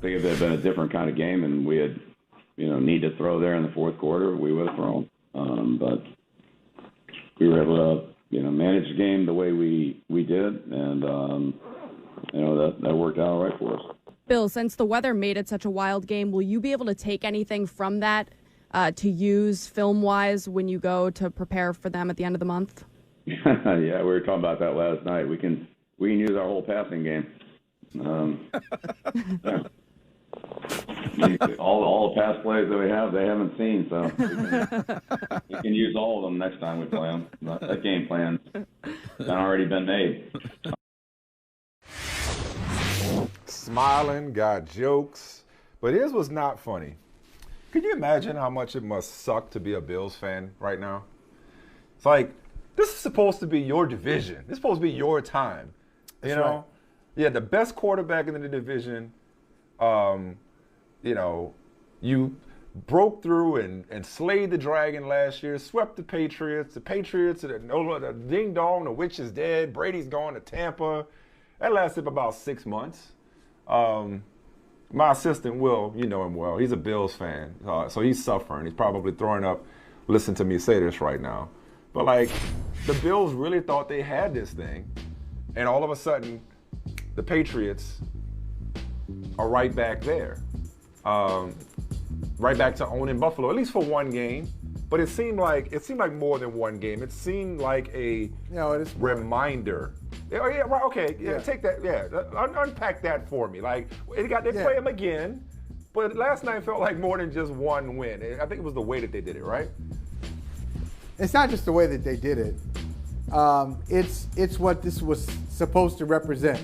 think if it had been a different kind of game and we had, need to throw there in the fourth quarter, we would have thrown. But we were able to, manage the game the way we did, and that worked out all right for us. Bill, since the weather made it such a wild game, will you be able to take anything from that to use film-wise when you go to prepare for them at the end of the month? Yeah, we were talking about that last night. We can use our whole passing game. Yeah. All the pass plays that we have, they haven't seen, so we can use all of them next time we play them. That game plan's already been made. Smiling, got jokes, but his was not funny. Could you imagine how much it must suck to be a Bills fan right now? It's like, this is supposed to be your division. This is supposed to be your time. That's right. Yeah, the best quarterback in the division. You broke through and slayed the dragon last year, swept the Patriots. The Patriots, the ding dong, the witch is dead. Brady's gone to Tampa. That lasted about 6 months. My assistant, Will, you know him well. He's a Bills fan, so he's suffering. He's probably throwing up, listen to me say this right now. But, the Bills really thought they had this thing, and all of a sudden, the Patriots are right back there. Right back to owning Buffalo, at least for one game. But it seemed like more than one game. It seemed like a reminder. Oh, yeah, right, okay. Yeah, take that. Yeah, unpack that for me. They play them again, but last night felt like more than just one win. I think it was the way that they did it, right? It's not just the way that they did it. It's what this was supposed to represent.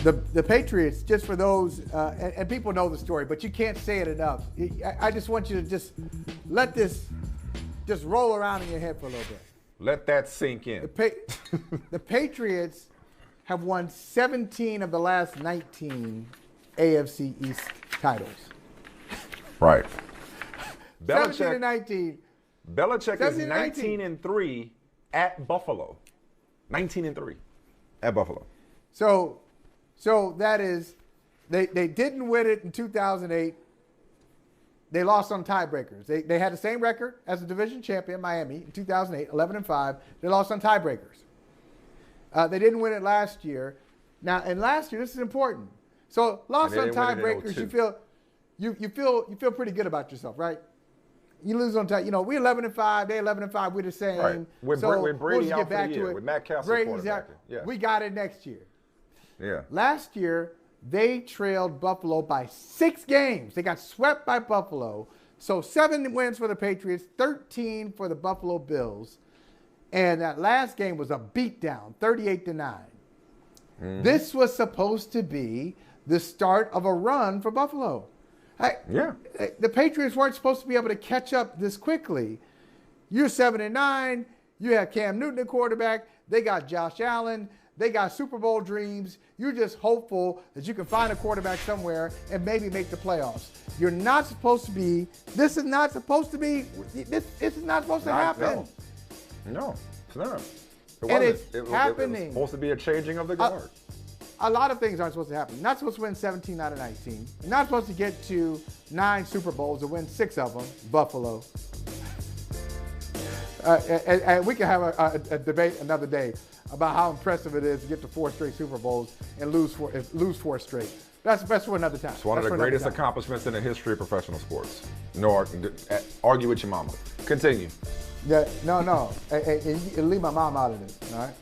The Patriots, just for those, and people know the story, but you can't say it enough. I just want you to just let this just roll around in your head for a little bit. Let that sink in. The Patriots have won 17 of the last 19 AFC East titles. Right. 17-19. Belichick is 19-3 at Buffalo. 19-3 at Buffalo. So that is, they didn't win it in 2008. They lost on tiebreakers. They had the same record as the division champion, Miami, in 2008, 11-5. They lost on tiebreakers. They didn't win it last year. Now, and last year, this is important. So lost on tiebreakers, you feel pretty good about yourself, right? You lose on tie. We're 11-5. They're 11-5. We're the same. Right. With Brady out for the year, with Matt Castle quarterbacking. Yeah. We got it next year. Yeah. Last year, they trailed Buffalo by 6 games. They got swept by Buffalo. So 7 wins for the Patriots, 13 for the Buffalo Bills. And that last game was a beatdown, 38-9. Mm-hmm. This was supposed to be the start of a run for Buffalo. The Patriots weren't supposed to be able to catch up this quickly. You're 7-9. You have Cam Newton at quarterback. They got Josh Allen. They got Super Bowl dreams. You're just hopeful that you can find a quarterback somewhere and maybe make the playoffs. You're not supposed to be. This is not supposed to be. This is not supposed to happen. No, it's not. It's happening. It was supposed to be a changing of the guard. A lot of things aren't supposed to happen. You're not supposed to win 17 out of 19. You're not supposed to get to 9 Super Bowls and win 6 of them, Buffalo. And we can have a debate another day about how impressive it is to get to 4 straight Super Bowls and lose 4 straight. That's for another time. It's one of the greatest accomplishments in the history of professional sports. No, argue with your mama. Continue. Yeah, no. And leave my mom out of this, all right?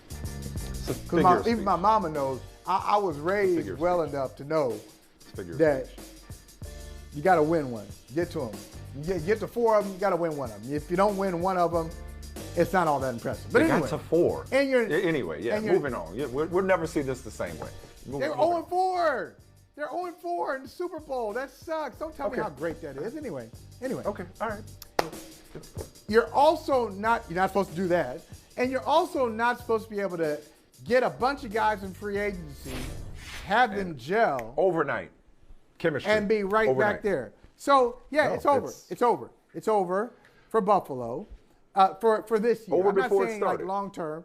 Because even my mama knows I was raised well enough to know that you got to win one. Get to them. You get to 4 of them, you got to win one of them. If you don't win one of them, it's not all that impressive. But anyway, got to 4. Anyway, moving on. We'll never see this the same way. They're 0-4. They're 0-4 in the Super Bowl. That sucks. Don't tell me how great that is. Anyway. Okay, all right. You're not supposed to do that. And you're also not supposed to be able to get a bunch of guys in free agency, have them gel overnight, chemistry, and be back there. So it's over. It's over. It's over for Buffalo for this year. Over I'm not before saying it started. long term.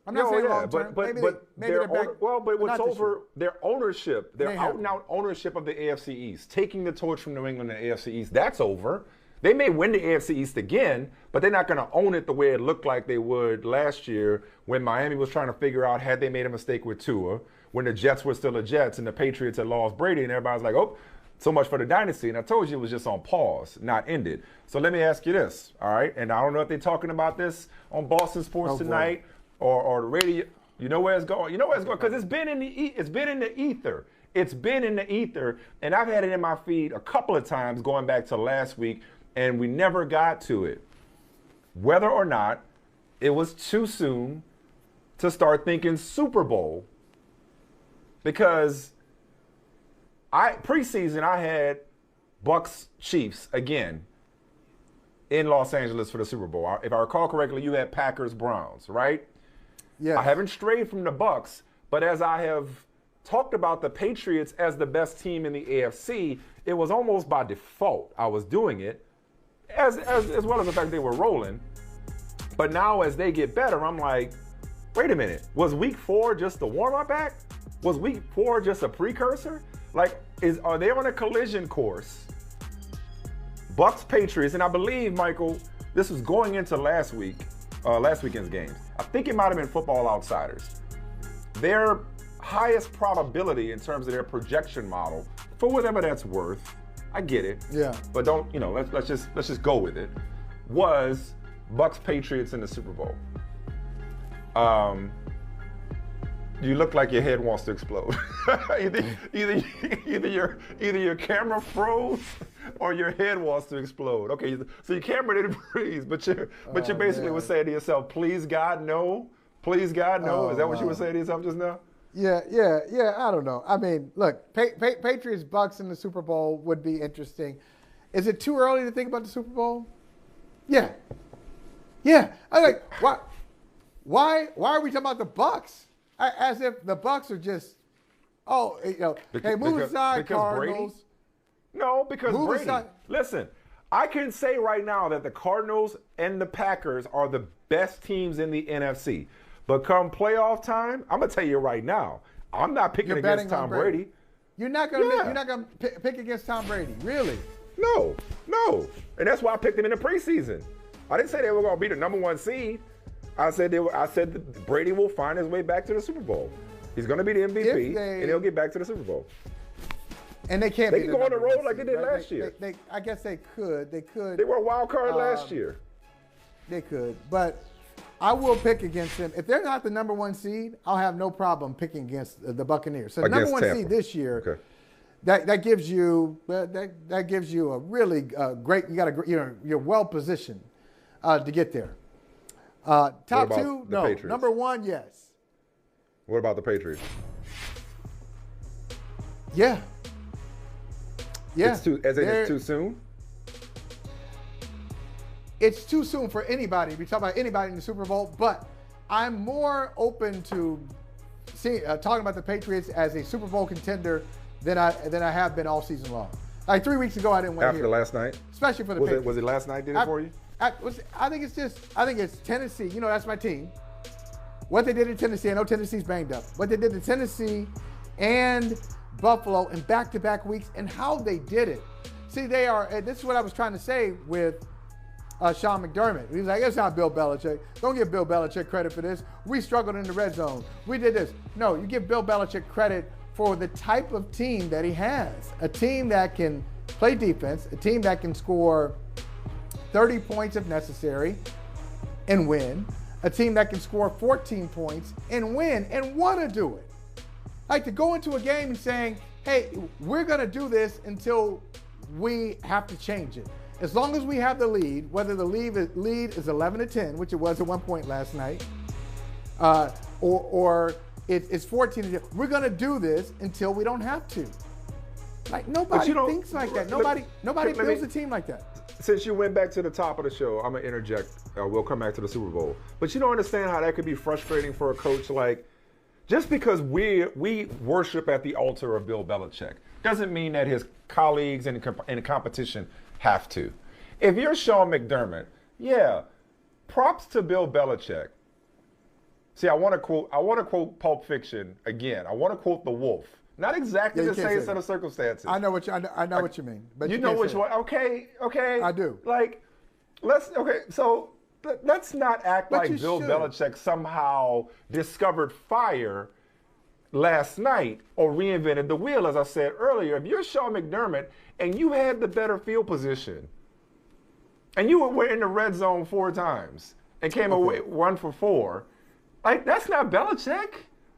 I'm not saying long term. But maybe they're back. But what's over their ownership, their They out have and out ownership of the AFC East, taking the torch from New England and the AFC East, that's over. They may win the AFC East again, but they're not going to own it the way it looked like they would last year when Miami was trying to figure out had they made a mistake with Tua, when the Jets were still the Jets and the Patriots had lost Brady, and everybody's like, oh, so much for the dynasty. And I told you it was just on pause, not ended. So let me ask you this, all right? And I don't know if they're talking about this on Boston Sports tonight or the radio. You know where it's going. You know where it's going because it's been in the ether. It's been in the ether, and I've had it in my feed a couple of times going back to last week, and we never got to it. Whether or not it was too soon to start thinking Super Bowl, because preseason I had Bucks Chiefs again in Los Angeles for the Super Bowl. If I recall correctly, you had Packers Browns, right? Yeah. I haven't strayed from the Bucks, but as I have talked about the Patriots as the best team in the AFC, it was almost by default I was doing it, as well as the fact they were rolling. But now as they get better, I'm like, wait a minute, was week 4 just the warm-up act? Was week 4 just a precursor? Like, are they on a collision course? Bucks Patriots, and I believe, Michael, this was going into last weekend's games. I think it might have been Football Outsiders. Their highest probability in terms of their projection model, for whatever that's worth, I get it. Yeah. But don't, let's just go with it. Was Bucks Patriots in the Super Bowl. You look like your head wants to explode. either your camera froze or your head wants to explode. Okay, so your camera didn't freeze, but you basically were saying to yourself, "Please God, no! Please God, no!" Is that what you were saying to yourself just now? Yeah. I don't know. I mean, look, Patriots Bucks in the Super Bowl would be interesting. Is it too early to think about the Super Bowl? Yeah. I like why are we talking about the Bucks? As if the Bucks are just, hey, move aside, Cardinals. Brady? No, because move Brady. Aside. Listen, I can say right now that the Cardinals and the Packers are the best teams in the NFC. But come playoff time, I'm gonna tell you right now, I'm not picking against Tom Brady. You're not gonna pick against Tom Brady, really? No, and that's why I picked him in the preseason. I didn't say they were gonna be the number 1 seed. I said that Brady will find his way back to the Super Bowl. He's going to be the MVP, and he'll get back to the Super Bowl. And they can't. They can go on the road like they did last year. I guess they could. They were a wild card last year. They could, but I will pick against them. If they're not the number 1 seed, I'll have no problem picking against the Buccaneers. So the number 1 seed this year. Okay. That gives you a really great. You're well positioned to get there. Top 2, no. Patriots? Number 1, yes. What about the Patriots? Yeah. It's too soon? It's too soon for anybody. We talk about anybody in the Super Bowl, but I'm more open to talking about the Patriots as a Super Bowl contender than I have been all season long. Like 3 weeks ago, I didn't want to hear after last night, especially for the Patriots. Was it last night? Did it for you? I think it's Tennessee. That's my team. What they did in Tennessee, I know Tennessee's banged up. What they did in Tennessee and Buffalo in back-to-back weeks and how they did it. See, they are, and this is what I was trying to say with Sean McDermott. He's like, it's not Bill Belichick. Don't give Bill Belichick credit for this. We struggled in the red zone. We did this. No, you give Bill Belichick credit for the type of team that he has. A team that can play defense, a team that can score 30 points if necessary and win. A team that can score 14 points and win and want to do it. Like to go into a game and saying, hey, we're going to do this until we have to change it. As long as we have the lead, whether the lead is 11-10, which it was at one point last night, or it's 14-10, we're going to do this until we don't have to. Like nobody thinks like that. Nobody builds a team like that. Since you went back to the top of the show, I'm going to interject. We'll come back to the Super Bowl. But you don't understand how that could be frustrating for a coach. Like, just because we worship at the altar of Bill Belichick doesn't mean that his colleagues in the competition have to. If you're Sean McDermott, props to Bill Belichick See, I want to quote Pulp Fiction again. I want to quote The Wolf. Not exactly the same set of circumstances. I know what you mean. But you know which one? Okay. I do. Like, so let's not act But like you Bill should. Belichick somehow discovered fire last night or reinvented the wheel. As I said earlier, if you're Sean McDermott and you had the better field position and you were in the red zone 4 times and came away 1 for 4, like, that's not Belichick.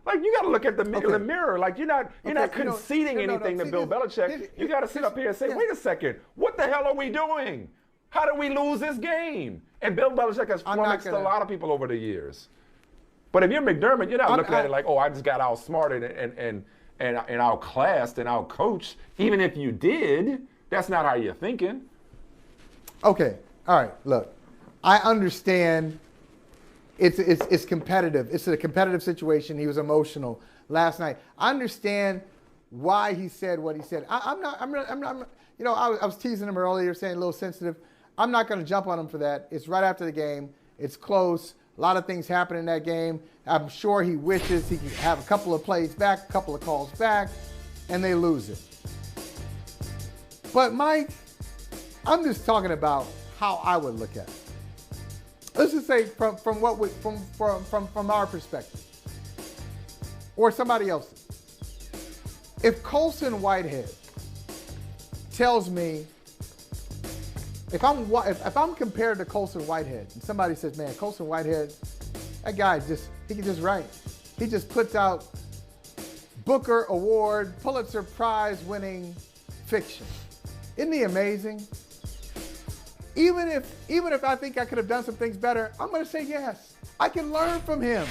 Like, you got to look at the mirror. Like, you're not conceding anything to Bill Belichick. You got to sit up here and say, wait a second, what the hell are we doing? How did we lose this game? And Bill Belichick has flummoxed a lot of people over the years. But if you're McDermott, you're not looking at it like, oh, I just got outsmarted and outclassed and outcoached. Even if you did, that's not how you're thinking. Okay. All right. Look, I understand. It's competitive. It's a competitive situation. He was emotional last night. I understand why he said what he said. I'm not. You know, I was teasing him earlier, saying a little sensitive. I'm not going to jump on him for that. It's right after the game. It's close. A lot of things happen in that game. I'm sure he wishes he could have a couple of plays back, a couple of calls back, and they lose it. But Mike, I'm just talking about how I would look at it. Let's just say from our perspective, or somebody else's. If Colson Whitehead tells me, if I'm compared to Colson Whitehead, and somebody says, "Man, Colson Whitehead, that guy he can just write. He just puts out Booker Award, Pulitzer Prize winning fiction. Isn't he amazing?" Even if I think I could have done some things better, I'm going to say yes. I can learn from him.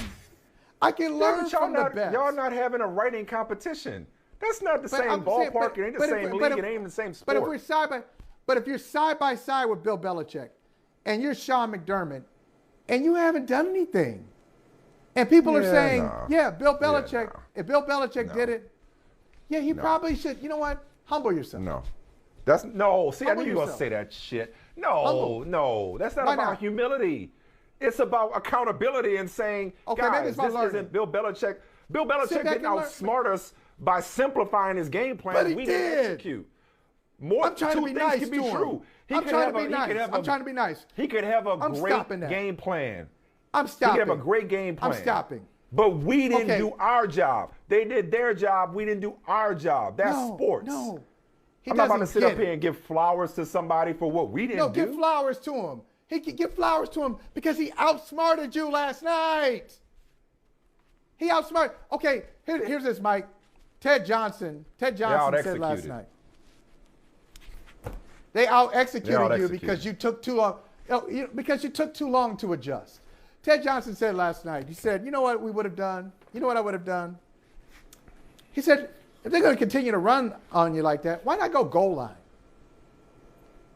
I can learn from the best. Y'all not having a writing competition. That's not the same ballpark. It ain't the same league. It ain't the same sport. But if you're side by side with Bill Belichick, and you're Sean McDermott, and you haven't done anything, and people are saying, Bill Belichick. If Bill Belichick did it, he probably should. You know what? Humble yourself. No. See, I knew you were going to say that shit. No, that's not about humility. It's about accountability and saying, guys, this isn't Bill Belichick. Bill Belichick didn't outsmart us by simplifying his game plan. But he we did. didn't execute. I'm trying to be nice to him. I'm trying to be nice. He could have a great game plan. I'm stopping. He could have a great game plan. I'm stopping. But we didn't do our job. They did their job. We didn't do our job. That's sports. No. I'm not about to sit up here and give flowers to somebody for what we didn't do. No, give flowers to him. He can give flowers to him because he outsmarted you last night. He outsmarted. Okay, here's this, Mike. Ted Johnson said last night. They out-executed you because you took too long. Because you took too long to adjust. Ted Johnson said last night, he said, you know what we would have done? You know what I would have done? He said, if they're going to continue to run on you like that, why not go goal line?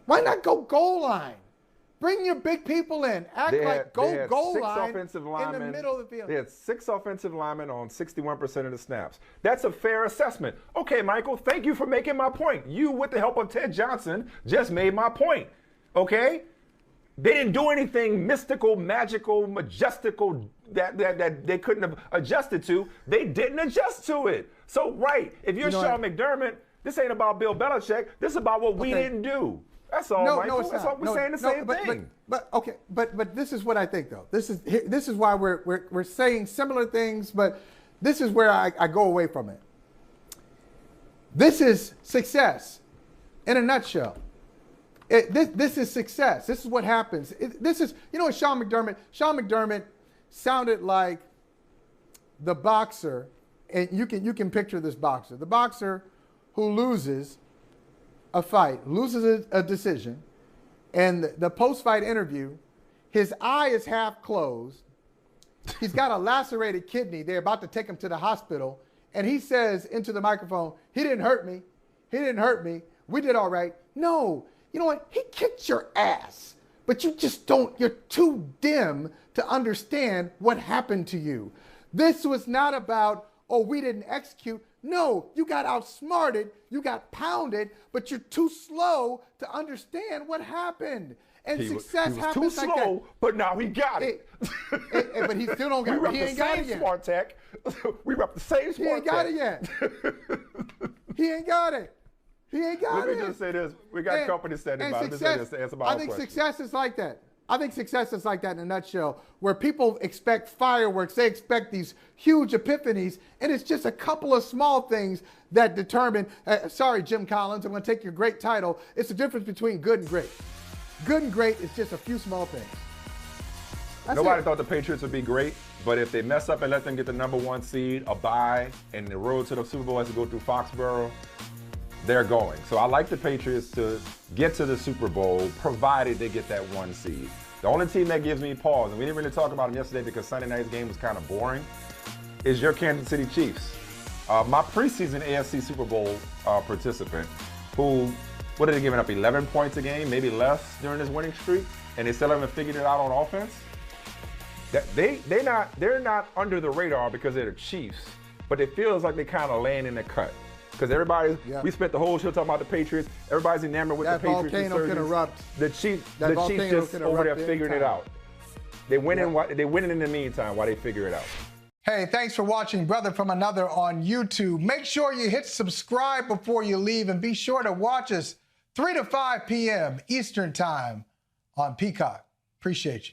Why not go goal line? Bring your big people in. Go goal line in the middle of the field. They had 6 offensive linemen on 61% of the snaps. That's a fair assessment. Okay, Michael, thank you for making my point. You, with the help of Ted Johnson, just made my point. Okay? They didn't do anything mystical, magical, majestical that they couldn't have adjusted to. They didn't adjust to it. So, if you're Sean McDermott, this ain't about Bill Belichick. This is about what we didn't do. That's all, Michael. It's not. We're saying the same thing. But this is what I think, though. This is why we're saying similar things, but this is where I go away from it. This is success in a nutshell. This is success. This is what happens. Sean McDermott sounded like the boxer, and you can picture this boxer. The boxer who loses a fight, loses a decision, and the post-fight interview, his eye is half closed. He's got a lacerated kidney. They're about to take him to the hospital, and he says into the microphone, "He didn't hurt me. He didn't hurt me. We did all right." No. You know what? He kicked your ass, but you're too dim to understand what happened to you. This was not about, we didn't execute. No, you got outsmarted, you got pounded, but you're too slow to understand what happened. And he success was happens too like slow, that. but now he got it. But he still don't got it. He ain't got it yet. Smart tech. We rep the same He smart ain't got it yet. He ain't got it. He ain't got it. Let me just say this. We got company standing by. Let me say this to answer my own question. I think success is like that. I think success is like that in a nutshell, where people expect fireworks. They expect these huge epiphanies, and it's just a couple of small things that determine, sorry, Jim Collins, I'm going to take your great title. It's the difference between good and great. Good and great is just a few small things. Nobody thought the Patriots would be great, but if they mess up and let them get the #1 seed, a bye, and the road to the Super Bowl has to go through Foxborough, they're going. So I like the Patriots to get to the Super Bowl, provided they get that 1 seed. The only team that gives me pause, and we didn't really talk about them yesterday because Sunday night's game was kind of boring, is your Kansas City Chiefs. My preseason AFC Super Bowl participant, who, what are they giving up, 11 points a game, maybe less during this winning streak, and they still haven't figured it out on offense? They're not under the radar because they're the Chiefs, but it feels like they kind of laying in the cut. Because we spent the whole show talking about the Patriots. Everybody's enamored with the Patriots. That volcano can erupt. The Chiefs just over there figuring it out. They winning in the meantime while they figure it out. Hey, thanks for watching Brother from Another on YouTube. Make sure you hit subscribe before you leave, and be sure to watch us 3 to 5 p.m. Eastern Time on Peacock. Appreciate you.